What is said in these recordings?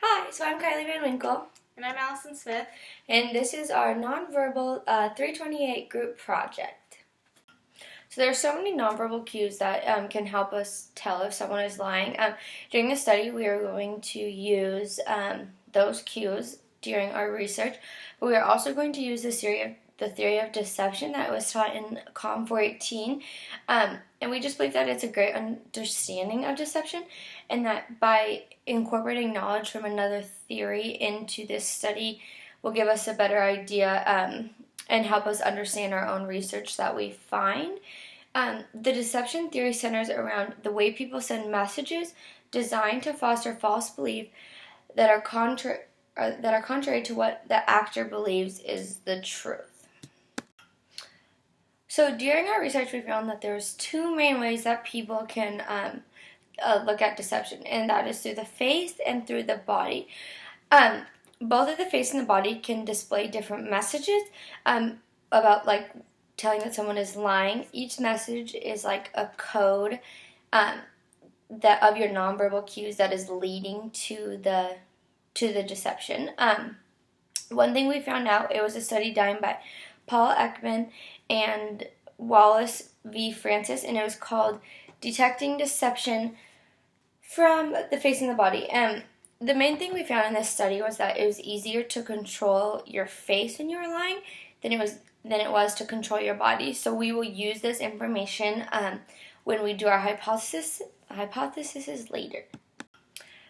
Hi, so I'm Kylie Van Winkle. And I'm Allison Smith. And this is our Nonverbal 328 group project. So there are so many nonverbal cues that can help us tell if someone is lying. During the study, we are going to use those cues during our research, but we are also going to use the theory of deception that was taught in Comm 418. And we just believe that it's a great understanding of deception, and that by incorporating knowledge from another theory into this study will give us a better idea and help us understand our own research that we find. The deception theory centers around the way people send messages designed to foster false belief that are contrary to what the actor believes is the truth. So during our research, we found that there's two main ways that people can look at deception, and that is through the face and through the body. Both of the face and the body can display different messages about telling that someone is lying. Each message is like a code that of your nonverbal cues that is leading to the deception. One thing we found out, it was a study done by Paul Ekman and Wallace v. Francis, and it was called Detecting Deception from the Face and the Body. And the main thing we found in this study was that it was easier to control your face when you were lying than it was to control your body. So we will use this information when we do our hypotheses later.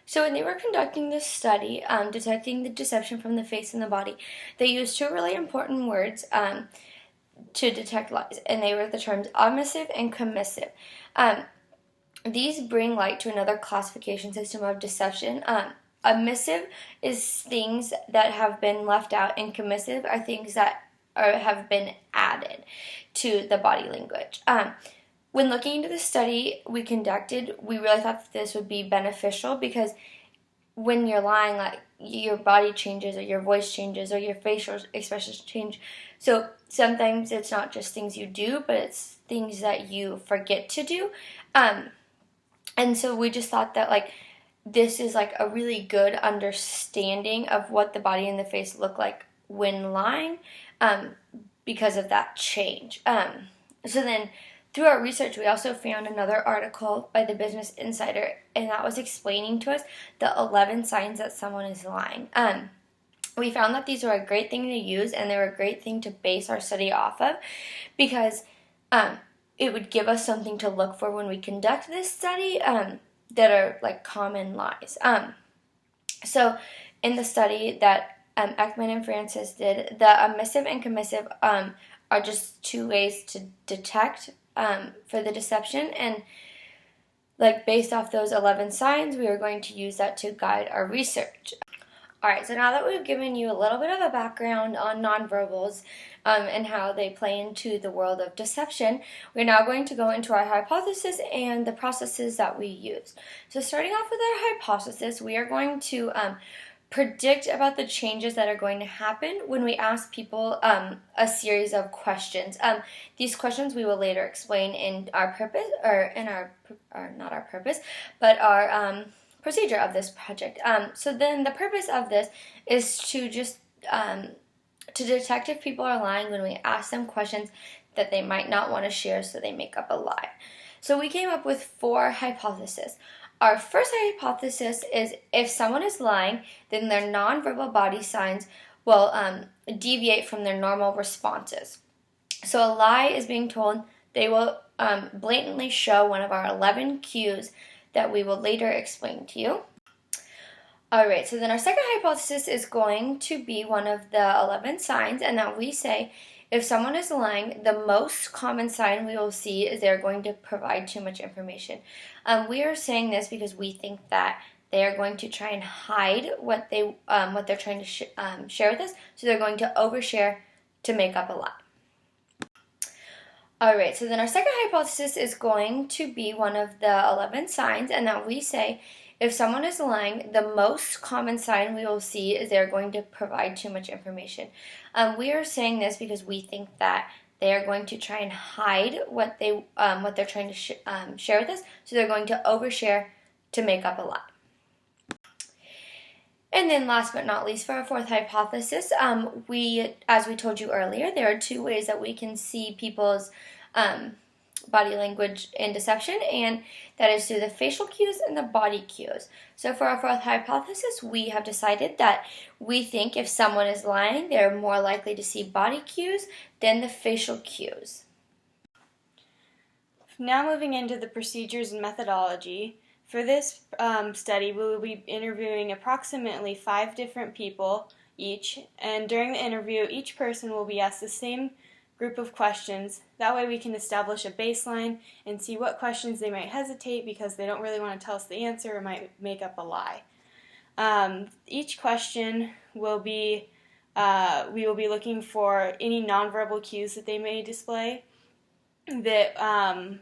So when they were conducting this study, detecting the deception from the face and the body, they used two really important words to detect lies, and they were the terms omissive and commissive. These bring light to another classification system of deception. Omissive is things that have been left out, and commissive are things that have been added to the body language. When looking into the study we conducted, we really thought that this would be beneficial because when you're lying, like, your body changes or your voice changes or your facial expressions change. So sometimes it's not just things you do, but it's things that you forget to do. And so we just thought that this is a really good understanding of what the body and the face look like when lying because of that change. So then through our research, we also found another article by the Business Insider, and that was explaining to us the 11 signs that someone is lying. We found that these were a great thing to use, and they were a great thing to base our study off of because it would give us something to look for when we conduct this study that are common lies. So in the study that Ekman and Francis did, the omissive and commissive are just two ways to detect for the deception, and based off those 11 signs, we are going to use that to guide our research. Alright, so now that we've given you a little bit of a background on nonverbals and how they play into the world of deception, we're now going to go into our hypothesis and the processes that we use. So starting off with our hypothesis, we are going to predict about the changes that are going to happen when we ask people a series of questions. These questions we will later explain in our purpose, or in our not our purpose, but our procedure of this project. So then the purpose of this is to just to detect if people are lying when we ask them questions that they might not want to share, so they make up a lie. So we came up with 4 hypotheses. Our first hypothesis is if someone is lying, then their nonverbal body signs will deviate from their normal responses. So a lie is being told, they will blatantly show one of our 11 cues that we will later explain to you. Alright, so then our second hypothesis is going to be one of the 11 signs, and that we say if someone is lying, the most common sign we will see is they're going to provide too much information. We are saying this because we think that they are going to try and hide what they're trying to share with us, so they're going to overshare to make up a lie. Alright, so then our second hypothesis is going to be one of the 11 signs, and that we say if someone is lying, the most common sign we will see is they're going to provide too much information. We are saying this because we think that they are going to try and hide what they're trying to share with us, so they're going to overshare to make up a lie. And then last but not least, for our fourth hypothesis, as we told you earlier, there are two ways that we can see people's body language in deception, and that is through the facial cues and the body cues. So for our fourth hypothesis, we have decided that we think if someone is lying, they're more likely to see body cues than the facial cues. Now moving into the procedures and methodology. For this study, we will be interviewing approximately 5 different people each, and during the interview, each person will be asked the same group of questions. That way we can establish a baseline and see what questions they might hesitate because they don't really want to tell us the answer or might make up a lie. Each question will be, we will be looking for any nonverbal cues that they may display that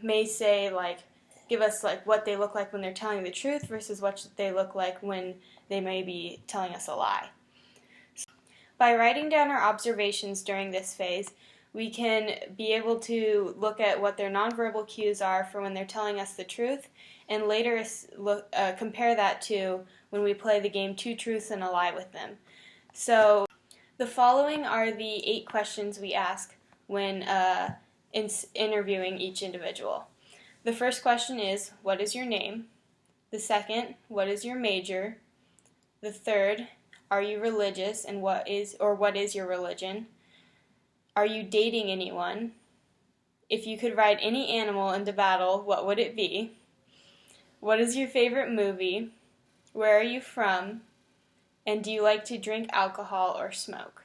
may say, like, give us like what they look like when they're telling the truth versus what they look like when they may be telling us a lie. By writing down our observations during this phase, we can be able to look at what their nonverbal cues are for when they're telling us the truth, and later compare that to when we play the game 2 truths and a lie with them. So the following are the 8 questions we ask when interviewing each individual. The first question is, what is your name? The second, what is your major? The third, are you religious, and what is your religion? Are you dating anyone? If you could ride any animal into battle, what would it be? What is your favorite movie? Where are you from? And do you like to drink alcohol or smoke?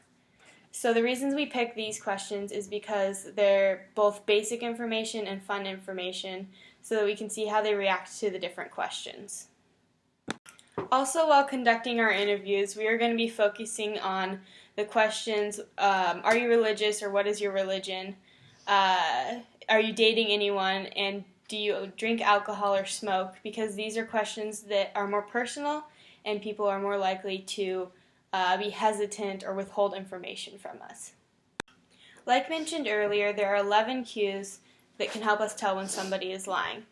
So the reasons we pick these questions is because they're both basic information and fun information, so that we can see how they react to the different questions. Also, while conducting our interviews, we are going to be focusing on the questions, are you religious, or what is your religion? Are you dating anyone, and do you drink alcohol or smoke? Because these are questions that are more personal, and people are more likely to be hesitant or withhold information from us. Like mentioned earlier, there are 11 cues that can help us tell when somebody is lying.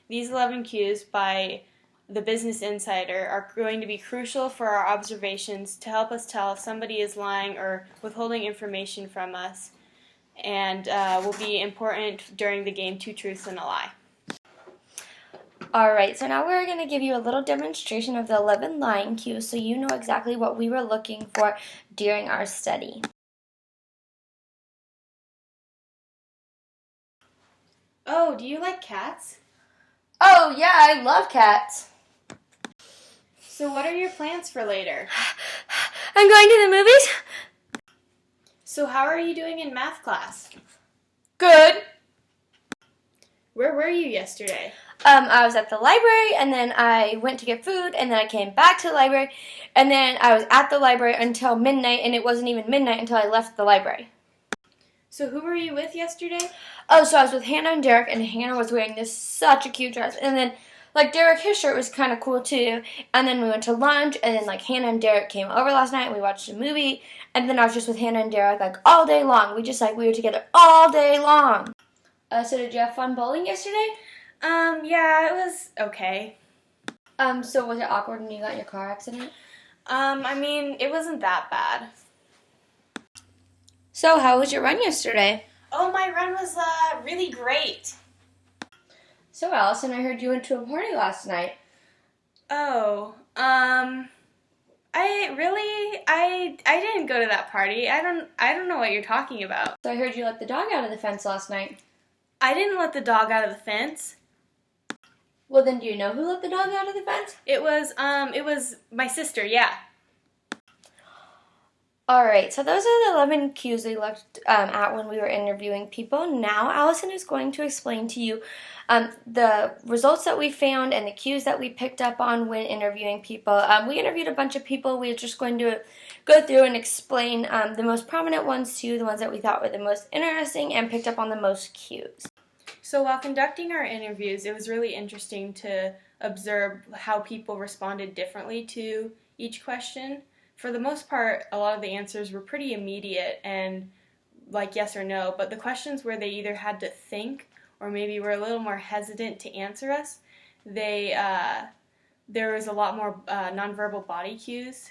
These 11 cues by the Business Insider are going to be crucial for our observations to help us tell if somebody is lying or withholding information from us, and will be important during the game 2 truths and a lie. Alright, so now we're going to give you a little demonstration of the 11 lying cues so you know exactly what we were looking for during our study. Oh, do you like cats? Oh, yeah, I love cats. So what are your plans for later? I'm going to the movies. So how are you doing in math class? Good. Where were you yesterday? I was at the library, and then I went to get food, and then I came back to the library, and then I was at the library until midnight, and it wasn't even midnight until I left the library. So who were you with yesterday? Oh, so I was with Hannah and Derek, and Hannah was wearing such a cute dress, and then, Derek, his shirt was kind of cool, too, and then we went to lunch, and then, Hannah and Derek came over last night, and we watched a movie, and then I was just with Hannah and Derek, all day long. We were together all day long. So did you have fun bowling yesterday? Yeah, it was okay. So was it awkward when you got in your car accident? I mean, it wasn't that bad. So how was your run yesterday? Oh, my run was, really great. So, Allison, I heard you went to a party last night. Oh, I didn't go to that party. I don't know what you're talking about. So I heard you let the dog out of the fence last night. I didn't let the dog out of the fence. Well, then do you know who let the dog out of the fence? It was my sister, yeah. Alright, so those are the 11 cues we looked at when we were interviewing people. Now, Allison is going to explain to you the results that we found and the cues that we picked up on when interviewing people. We interviewed a bunch of people. We're just going to go through and explain the most prominent ones to you, the ones that we thought were the most interesting and picked up on the most cues. So while conducting our interviews, it was really interesting to observe how people responded differently to each question. For the most part, a lot of the answers were pretty immediate and like yes or no, but the questions where they either had to think or maybe were a little more hesitant to answer us, they there was a lot more nonverbal body cues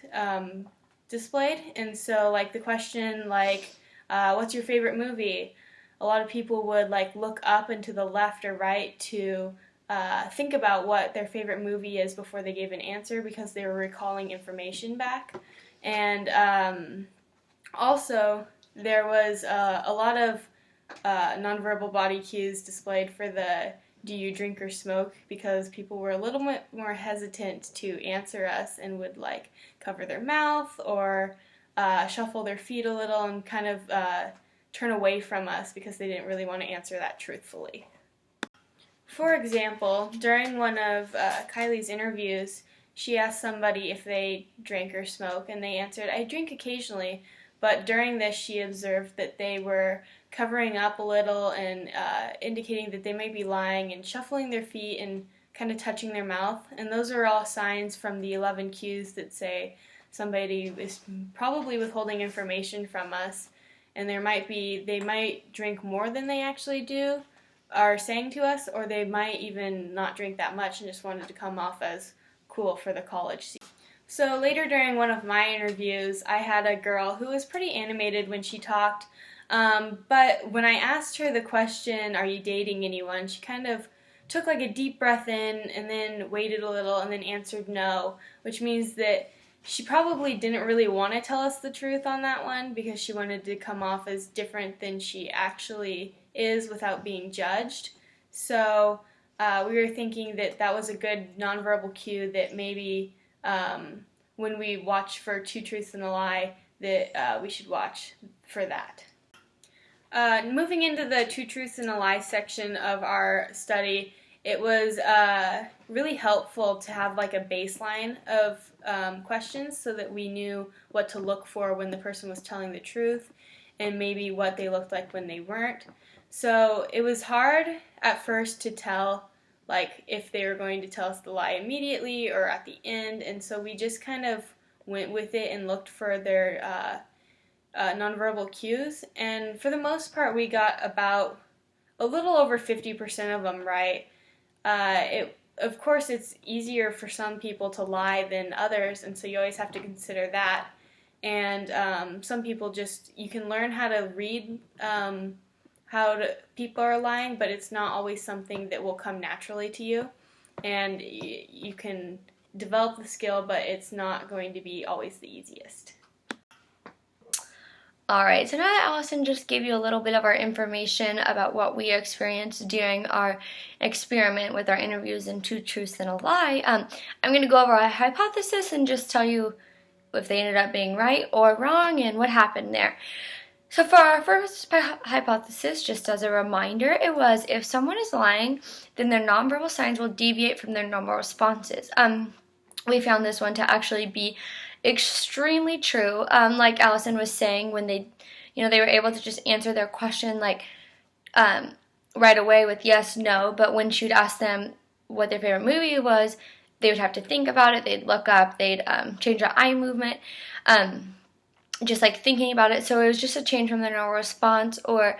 displayed. And so, like the question, like, what's your favorite movie? A lot of people would like look up and to the left or right to think about what their favorite movie is before they gave an answer because they were recalling information back. And also, there was a lot of nonverbal body cues displayed for the do you drink or smoke, because people were a little bit more hesitant to answer us and would like cover their mouth or shuffle their feet a little and kind of turn away from us because they didn't really want to answer that truthfully. For example, during one of Kylie's interviews, she asked somebody if they drank or smoke, and they answered, "I drink occasionally," but during this she observed that they were covering up a little and indicating that they might be lying and shuffling their feet and kind of touching their mouth. And those are all signs from the 11 cues that say somebody is probably withholding information from us, and they might drink more than they actually do, are saying to us, or they might even not drink that much and just wanted to come off as cool for the college scene. So later during one of my interviews, I had a girl who was pretty animated when she talked, but when I asked her the question, "Are you dating anyone?" she kind of took like a deep breath in and then waited a little and then answered no, which means that she probably didn't really want to tell us the truth on that one because she wanted to come off as different than she actually is without being judged. So we were thinking that that was a good nonverbal cue that maybe when we watch for Two Truths and a Lie, that we should watch for that. Moving into the Two Truths and a Lie section of our study, it was really helpful to have like a baseline of questions so that we knew what to look for when the person was telling the truth and maybe what they looked like when they weren't. So it was hard at first to tell like if they were going to tell us the lie immediately or at the end, and so we just kind of went with it and looked for their nonverbal cues, and for the most part we got about a little over 50% of them right. Of course, it's easier for some people to lie than others, and so you always have to consider that. And some people just, you can learn how to read people are lying, but it's not always something that will come naturally to you. And you can develop the skill, but it's not going to be always the easiest. Alright, so now that Allison just gave you a little bit of our information about what we experienced during our experiment with our interviews in Two Truths and a Lie, I'm going to go over our hypothesis and just tell you if they ended up being right or wrong and what happened there. So for our first hypothesis, just as a reminder, it was if someone is lying, then their nonverbal signs will deviate from their normal responses. We found this one to actually be extremely true. Like Allison was saying, when they were able to just answer their question like right away with yes, no, but when she'd ask them what their favorite movie was, they would have to think about it, they'd look up, they'd change their eye movement, just like thinking about it. So it was just a change from their normal response, or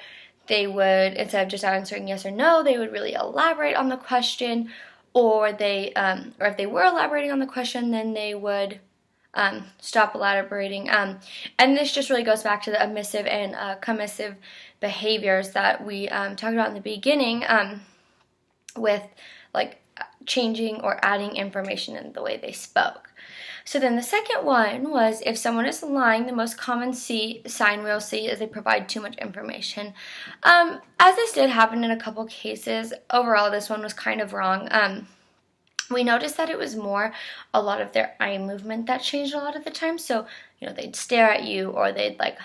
they would, instead of just answering yes or no, they would really elaborate on the question, or if they were elaborating on the question, then they would stop elaborating. And this just really goes back to the omissive and commissive behaviors that we talked about in the beginning, with like changing or adding information in the way they spoke. So then the second one was if someone is lying, the most common sign we'll see is they provide too much information. As this did happen in a couple cases, overall this one was kind of wrong. We noticed that it was more a lot of their eye movement that changed a lot of the time. So, they'd stare at you, or they'd like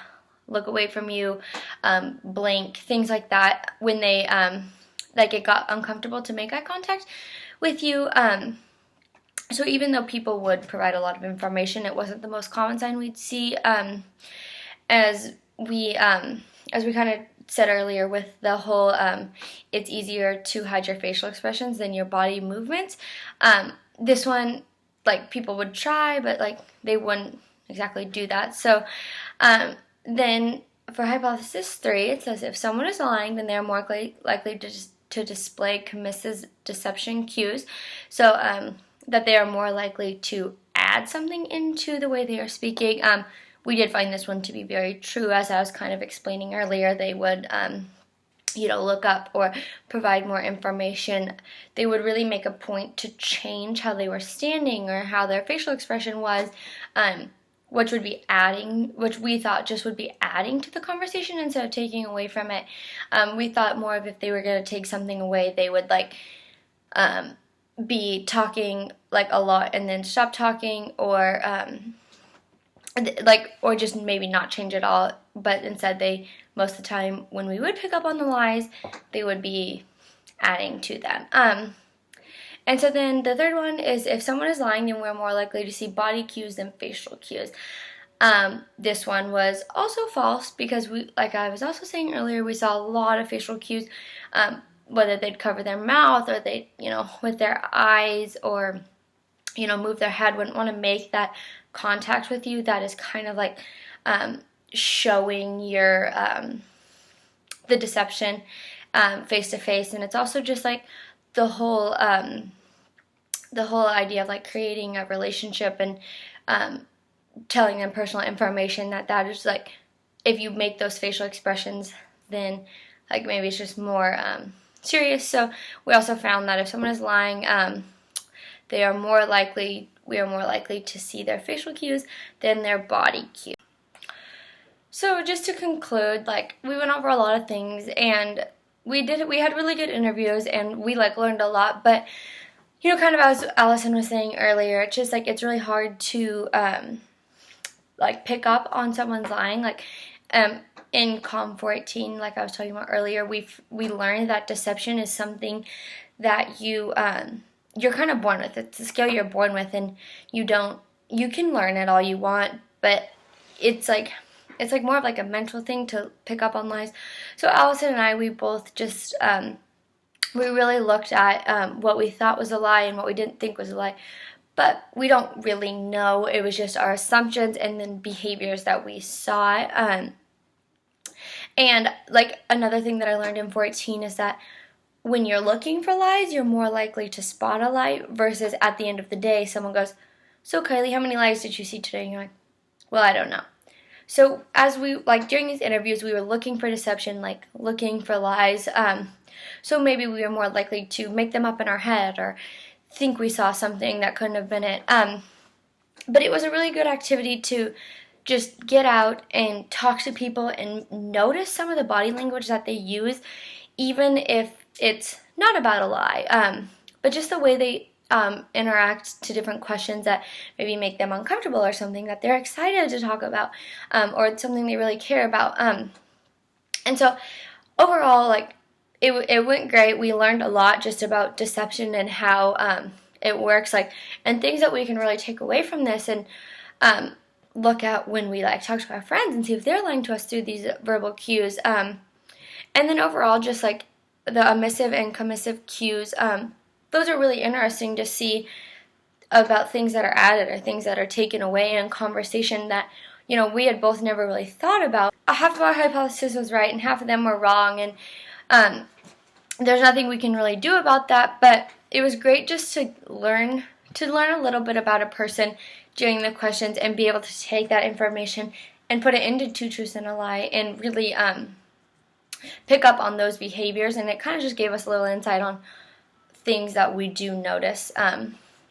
look away from you, blink, things like that when they it got uncomfortable to make eye contact with you. So even though people would provide a lot of information, it wasn't the most common sign we'd see. As we kind of said earlier with the whole it's easier to hide your facial expressions than your body movements. This one, like, people would try, but like they wouldn't exactly do that. So then for hypothesis 3, it says if someone is lying, then they're more likely to display commissive deception cues. So that they are more likely to add something into the way they are speaking. We did find this one to be very true, as I was kind of explaining earlier. They would, look up or provide more information. They would really make a point to change how they were standing or how their facial expression was, which we thought just would be adding to the conversation instead of taking away from it. We thought more of if they were going to take something away, they would be talking a lot and then stop talking, or or just maybe not change at all. But instead, they, most of the time when we would pick up on the lies, they would be adding to them. And so then the third one is, if someone is lying, then we're more likely to see body cues than facial cues. This one was also false, because we, like I was also saying earlier, we saw a lot of facial cues, whether they'd cover their mouth or they, with their eyes, or, move their head, wouldn't want to make that contact with you. That is kind of showing your, the deception, face to face. And it's also just the whole idea of creating a relationship and, telling them personal information, that is if you make those facial expressions, then maybe it's just more, serious. So we also found that if someone is lying, we are more likely to see their facial cues than their body cues. So just to conclude, we went over a lot of things, and we had really good interviews, and we learned a lot. But kind of as Allison was saying earlier, it's just it's really hard to pick up on someone's lying. In Comm 418, like I was talking about earlier, we learned that deception is something that you're kind of born with. It's a skill you're born with, and you can learn it all you want, but it's more of a mental thing to pick up on lies. So Allison and I, we both just we really looked at what we thought was a lie and what we didn't think was a lie. But we don't really know. It was just our assumptions and then behaviors that we saw. And another thing that I learned in 14 is that when you're looking for lies, you're more likely to spot a lie, versus at the end of the day, someone goes, "So Kylie, how many lies did you see today?" And you're like, "Well, I don't know." So as we, during these interviews, we were looking for deception, looking for lies. So maybe we were more likely to make them up in our head, or think we saw something that couldn't have been it. But it was a really good activity to just get out and talk to people and notice some of the body language that they use, even if it's not about a lie, but just the way they interact to different questions that maybe make them uncomfortable, or something that they're excited to talk about, or something they really care about. And so overall, it went great. We learned a lot just about deception and how it works, and things that we can really take away from this, and look at when we talk to our friends and see if they're lying to us through these verbal cues. And then overall, just the omissive and commissive cues, those are really interesting to see about things that are added or things that are taken away in conversation that, we had both never really thought about. Half of our hypothesis was right and half of them were wrong, and there's nothing we can really do about that. But it was great just to learn a little bit about a person during the questions, and be able to take that information and put it into Two Truths and a Lie, and really pick up on those behaviors. And it kind of just gave us a little insight on things that we do notice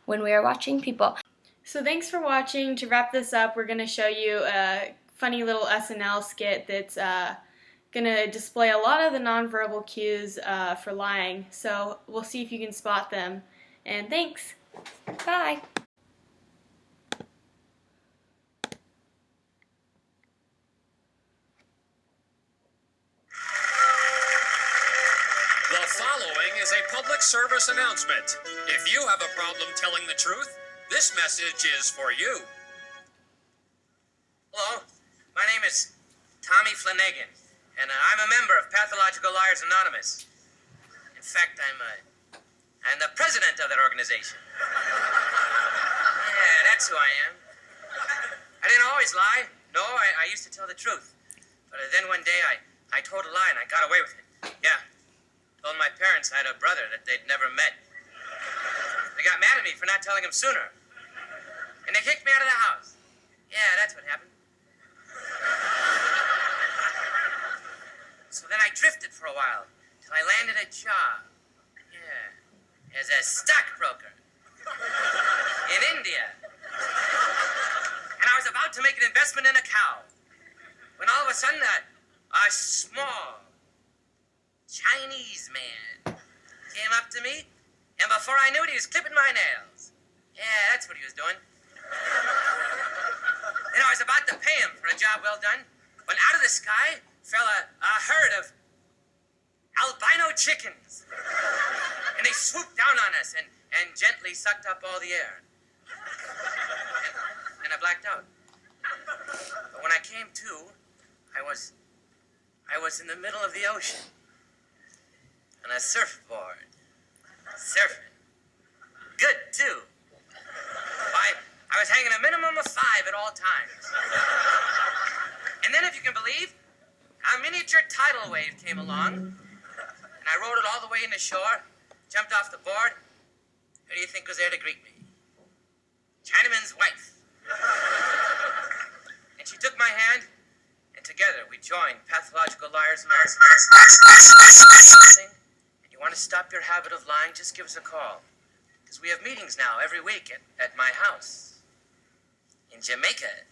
when we are watching people. So thanks for watching. To wrap this up, we're going to show you a funny little SNL skit that's going to display a lot of the nonverbal cues for lying. So we'll see if you can spot them. And thanks. Bye. The following is a public service announcement. If you have a problem telling the truth, this message is for you. Hello, my name is Tommy Flanagan, and I'm a member of Pathological Liars Anonymous. In fact, I'm the president of that organization. Yeah, that's who I am. I didn't always lie. No, I used to tell the truth. But then one day I told a lie and I got away with it. Yeah. Told my parents I had a brother that they'd never met. They got mad at me for not telling them sooner. And they kicked me out of the house. Yeah, that's what happened. So then I drifted for a while, till I landed a job. Yeah, as a stockbroker. In India. And I was about to make an investment in a cow. When all of a sudden, a small Chinese man came up to me, and before I knew it, he was clipping my nails. Yeah, that's what he was doing. And I was about to pay him for a job well done, when out of the sky fell a herd of albino chickens. And they swooped down on us and gently sucked up all the air. And I blacked out. But when I came to, I was in the middle of the ocean. On a surfboard. Surfing. Good, too. I was hanging a minimum of 5 at all times. And then, if you can believe, a miniature tidal wave came along, and I rode it all the way into shore, jumped off the board. Who do you think was there to greet me? Chinaman's wife. And she took my hand, and together we joined Pathological Liars Anonymous. And you want to stop your habit of lying, just give us a call. Because we have meetings now every week at my house in Jamaica.